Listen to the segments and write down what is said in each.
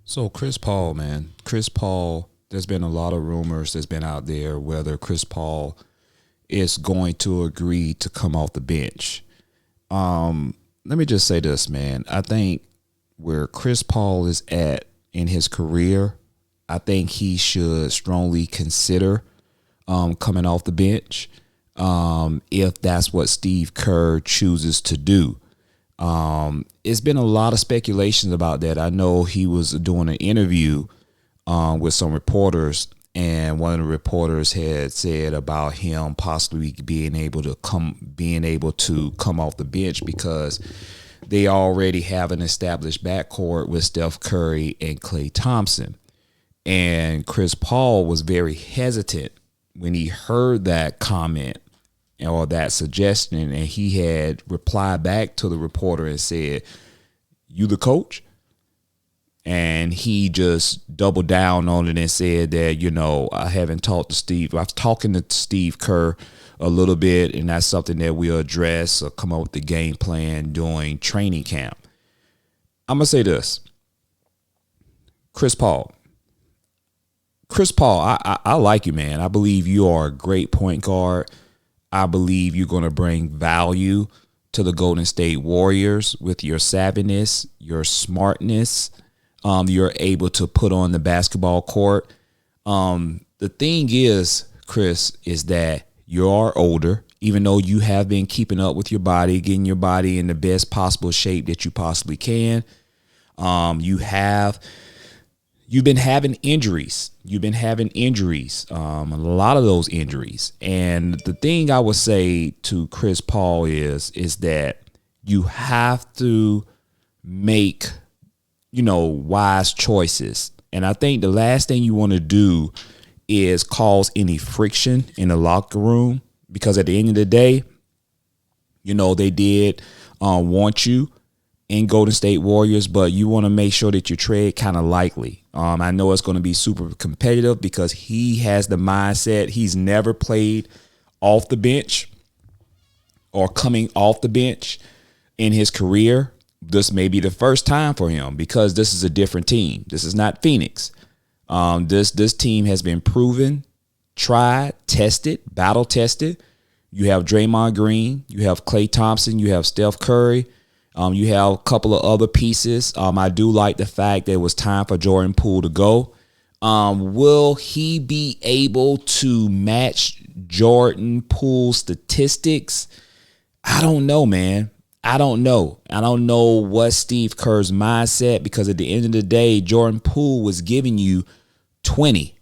So Chris Paul, man, Chris Paul. There's been a lot of rumors that's been out there whether Chris Paul is going to agree to come off the bench. Let me just say this, man. I think where Chris Paul is at in his career, I think he should strongly consider coming off the bench if that's what Steve Kerr chooses to do. It's been a lot of speculations about that. I know he was doing an interview with some reporters, and one of the reporters had said about him possibly being able to come off the bench because they already have an established backcourt with Steph Curry and Klay Thompson. And Chris Paul was very hesitant when he heard that comment or that suggestion, and he had replied back to the reporter and said, "You the coach?" And he just doubled down on it and said that, I haven't talked to Steve. I was talking to Steve Kerr a little bit, and that's something that we'll address or come up with the game plan during training camp. I'm going to say this. Chris Paul, I like you, man. I believe you are a great point guard. I believe you're going to bring value to the Golden State Warriors with your savviness, your smartness. You're able to put on the basketball court. The thing is, Chris, is that you are older, even though you have been keeping up with your body, getting your body in the best possible shape that you possibly can. You've been having injuries. A lot of those injuries. And the thing I would say to Chris Paul is that you have to make, wise choices. And I think the last thing you want to do is cause any friction in the locker room, because at the end of the day, they did want you in Golden State Warriors, but you want to make sure that you tread kind of lightly. I know it's going to be super competitive because he has the mindset. He's never played off the bench or coming off the bench in his career. This may be the first time for him because this is a different team. This is not Phoenix. This team has been proven, tried, tested, battle tested. You have Draymond Green, you have Klay Thompson, you have Steph Curry. You have a couple of other pieces. I do like the fact that it was time for Jordan Poole to go. Will he be able to match Jordan Poole's statistics? I don't know, man. I don't know what Steve Kerr's mindset, because at the end of the day, Jordan Poole was giving you 20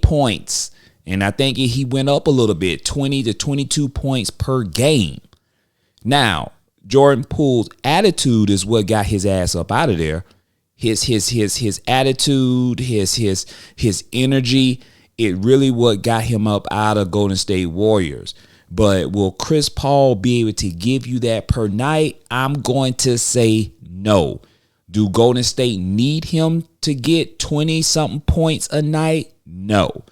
points. And I think he went up a little bit, 20 to 22 points per game. Now, Jordan Poole's attitude is what got his ass up out of there. His attitude, his energy, it really what got him up out of Golden State Warriors. But will Chris Paul be able to give you that per night? I'm going to say no. Do Golden State need him to get 20-something points a night? No.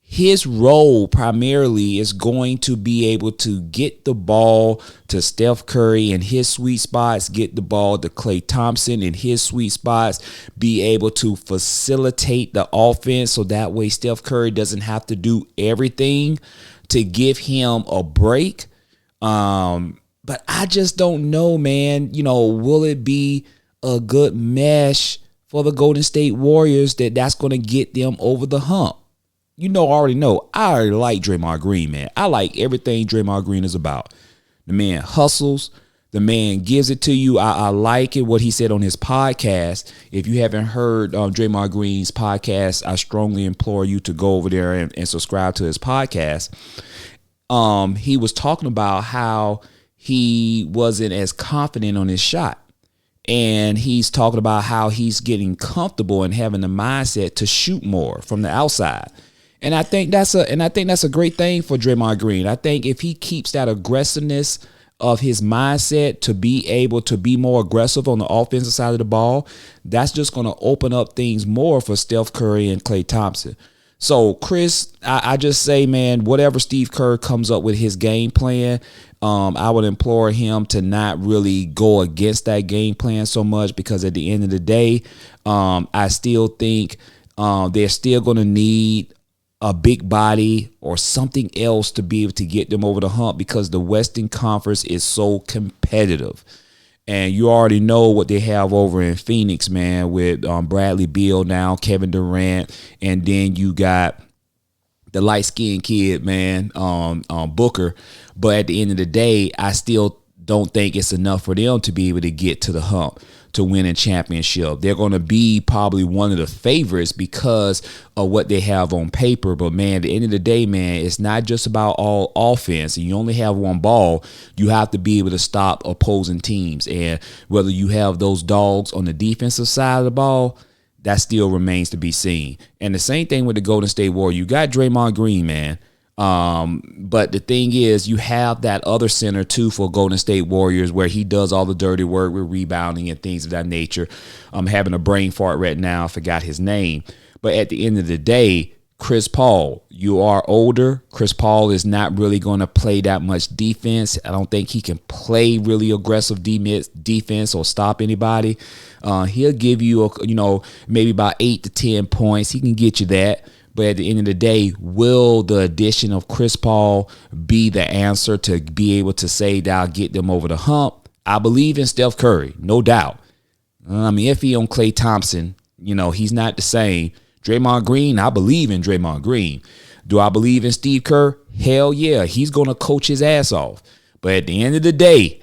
His role primarily is going to be able to get the ball to Steph Curry in his sweet spots, get the ball to Klay Thompson in his sweet spots, be able to facilitate the offense so that way Steph Curry doesn't have to do everything to give him a break. But I just don't know, man. Will it be a good mesh for the Golden State Warriors that's going to get them over the hump? I already like Draymond Green, man. I like everything Draymond Green is about. The man hustles. The man gives it to you. I like it, what he said on his podcast. If you haven't heard Draymond Green's podcast, I strongly implore you to go over there and subscribe to his podcast. He was talking about how he wasn't as confident on his shot. And he's talking about how he's getting comfortable and having the mindset to shoot more from the outside. And I think that's a great thing for Draymond Green. I think if he keeps that aggressiveness of his mindset to be able to be more aggressive on the offensive side of the ball, that's just going to open up things more for Steph Curry and Klay Thompson. So Chris, I just say, man, whatever Steve Kerr comes up with his game plan, I would implore him to not really go against that game plan so much, because at the end of the day, I still think they're still going to need a big body or something else to be able to get them over the hump, because the Western Conference is so competitive. And you already know what they have over in Phoenix, man, with Bradley Beal now, Kevin Durant, and then you got the light-skinned kid, man, Booker. But at the end of the day, I still don't think it's enough for them to be able to get to the hump to win a championship. They're going to be probably one of the favorites because of what they have on paper. But, man, at the end of the day, man, it's not just about all offense. You only have one ball. You have to be able to stop opposing teams. And whether you have those dogs on the defensive side of the ball, that still remains to be seen. And the same thing with the Golden State Warriors. You got Draymond Green, man. But the thing is, you have that other center too for Golden State Warriors, where he does all the dirty work with rebounding and things of that nature. I'm having a brain fart right now. I forgot his name. But at the end of the day, Chris Paul, you are older. Chris Paul is not really going to play that much defense. I don't think he can play really aggressive defense or stop anybody. He'll give you, maybe about 8 to 10 points. He can get you that. But at the end of the day, will the addition of Chris Paul be the answer to be able to say that I'll get them over the hump? I believe in Steph Curry, no doubt. If he on Klay Thompson, he's not the same. Draymond Green, I believe in Draymond Green. Do I believe in Steve Kerr? Hell yeah, he's going to coach his ass off. But at the end of the day,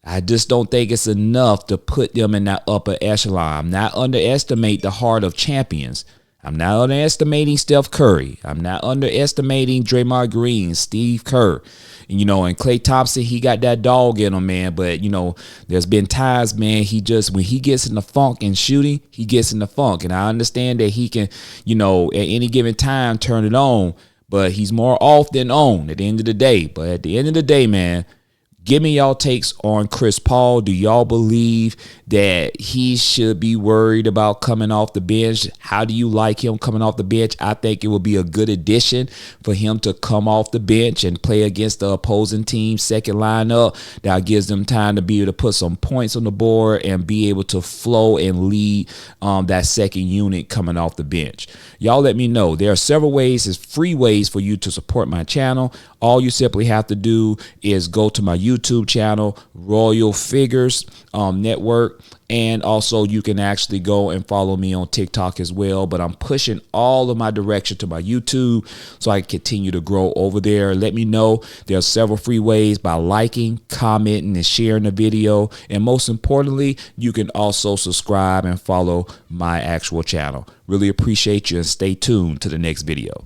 I just don't think it's enough to put them in that upper echelon. I'm not underestimate the heart of champions. I'm not underestimating Steph Curry. I'm not underestimating Draymond Green, Steve Kerr. And Klay Thompson, he got that dog in him, man. But, there's been times, man, when he gets in the funk and shooting, he gets in the funk. And I understand that he can, at any given time turn it on. But he's more off than on at the end of the day. But at the end of the day, man, give me y'all takes on Chris Paul. Do y'all believe that he should be worried about coming off the bench? How do you like him coming off the bench? I think it would be a good addition for him to come off the bench and play against the opposing team's second lineup. That gives them time to be able to put some points on the board and be able to flow and lead that second unit coming off the bench. Y'all let me know. There are several ways, it's free ways for you to support my channel. All you simply have to do is go to my YouTube channel, Royal Figures Network, and also you can actually go and follow me on TikTok as well. But I'm pushing all of my direction to my YouTube so I can continue to grow over there. Let me know. There are several free ways by liking, commenting, and sharing the video. And most importantly, you can also subscribe and follow my actual channel. Really appreciate you, and stay tuned to the next video.